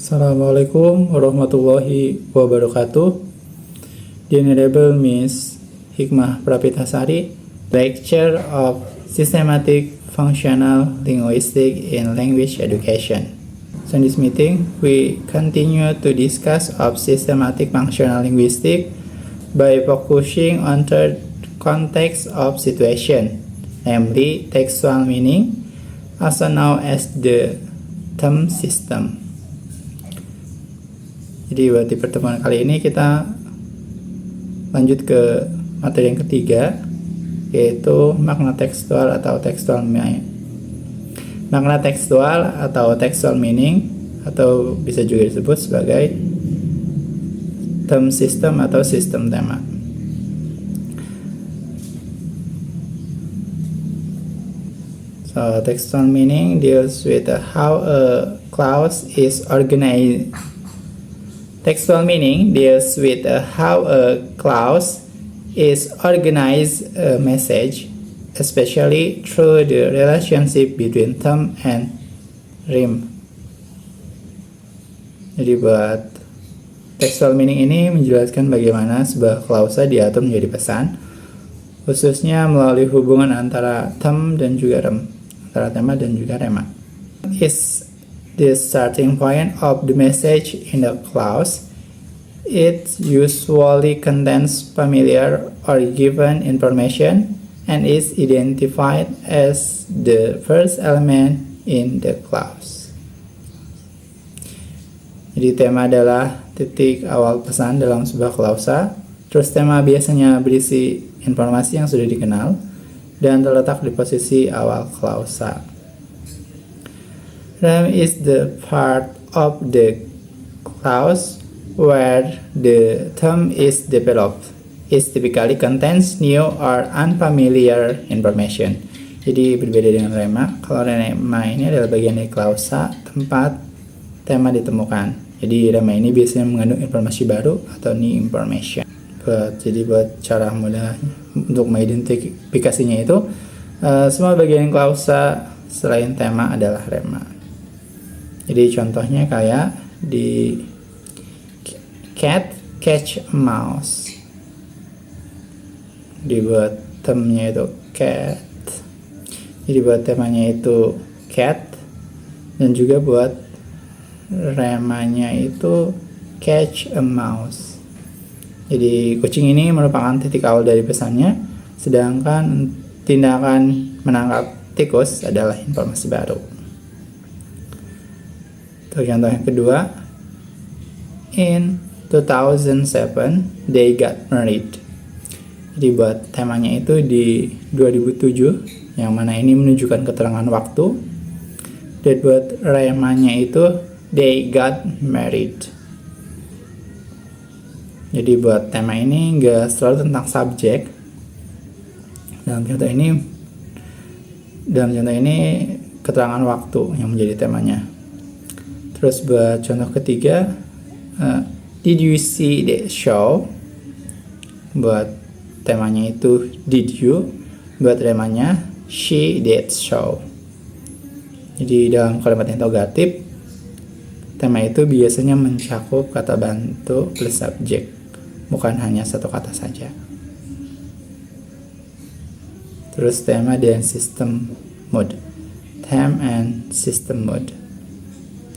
Assalamualaikum warahmatullahi wabarakatuh. The Honorable Miss Hikmah Prapitasari, Lecturer of Systematic Functional Linguistics in Language Education. So in this meeting, we continue to discuss of systematic functional linguistics by focusing on the context of situation, namely textual meaning, also known as the term system. Jadi buat di pertemuan kali ini kita lanjut ke materi yang ketiga, yaitu makna tekstual atau textual meaning. Makna tekstual atau textual meaning atau bisa juga disebut sebagai term system atau sistem tema. So textual meaning deals with how a clause is organized. Textual meaning deals with how a clause is organized a message, especially through the relationship between term and rhyme. Jadi buat textual meaning ini menjelaskan bagaimana sebuah klausa diatur menjadi pesan, khususnya melalui hubungan antara term dan juga rem, antara tema dan juga rema. Is the starting point of the message in the clause. It usually contains familiar or given information and is identified as the first element in the clause. Jadi tema adalah titik awal pesan dalam sebuah klausa. Terus tema biasanya berisi informasi yang sudah dikenal dan terletak di posisi awal klausa. Rem is the part of the clause where the term is developed. It typically contains new or unfamiliar information. Jadi berbeda dengan rema. Kalau rema ini adalah bagian dari klausa tempat tema ditemukan. Jadi rema ini biasanya mengandung informasi baru atau new information. Jadi buat cara mudah untuk mengidentifikasinya itu, semua bagian klausa selain tema adalah rema. Jadi contohnya kayak di cat catch a mouse. Dibuat termnya itu cat. Jadi buat temanya itu cat dan juga buat remanya itu catch a mouse. Jadi kucing ini merupakan titik awal dari pesannya, sedangkan tindakan menangkap tikus adalah informasi baru. Untuk contoh yang kedua, in 2007 they got married. Jadi buat temanya itu di 2007, yang mana ini menunjukkan keterangan waktu. Dan buat remanya itu they got married. Jadi buat tema ini enggak selalu tentang subjek. Dalam contoh ini keterangan waktu yang menjadi temanya. Terus buat contoh ketiga, did you see that show? Buat temanya itu did you. Buat remanya she did show. Jadi dalam kalimat interrogatif, tema itu biasanya mencakup kata bantu plus subjek, bukan hanya satu kata saja. Terus tema dan system mood. Theme and system mood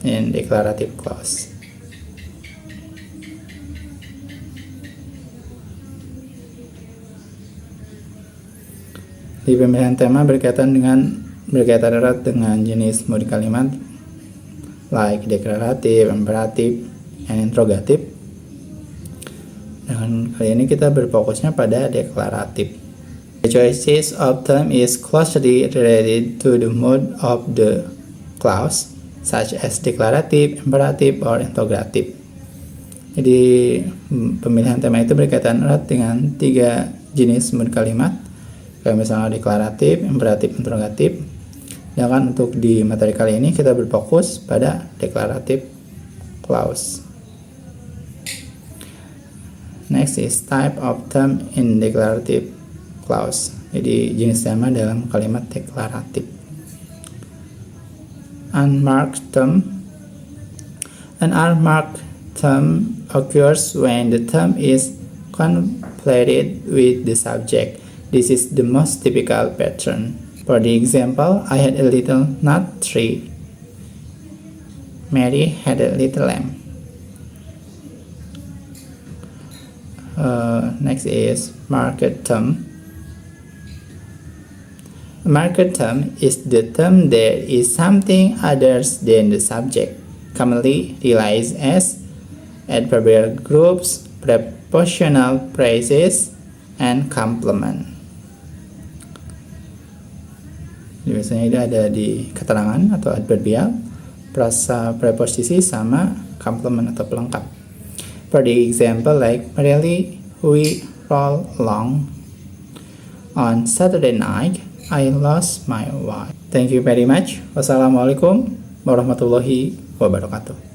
in declarative clause. Di pemilihan tema berkaitan erat dengan jenis mode kalimat like deklaratif, imperatif, and interrogatif. Dan kali ini kita berfokusnya pada deklaratif. The choices of term is closely related to the mode of the clause, such as deklaratif, imperatif, or interrogatif. Jadi pemilihan tema itu berkaitan erat dengan 3 jenis mode kalimat, kayak misalnya deklaratif, imperatif, interrogatif. Sedangkan untuk di materi kali ini kita berfokus pada deklaratif clause. Next is type of term in declarative clause. Jadi jenis tema dalam kalimat deklaratif. Unmarked term An unmarked term occurs when the term is completed with the subject. This is the most typical pattern. For the example, I had a little nut tree. Mary had a little lamb. Next is marked term. A marked term is the term that is something other than the subject, commonly realized as adverbial groups, prepositional phrases, and complement. Biasanya itu ada di keterangan atau adverbial, frasa preposisi sama complement atau pelengkap. For the example, like merrily we roll along. On Saturday night, I lost my watch. Thank you very much. Wassalamualaikum warahmatullahi wabarakatuh.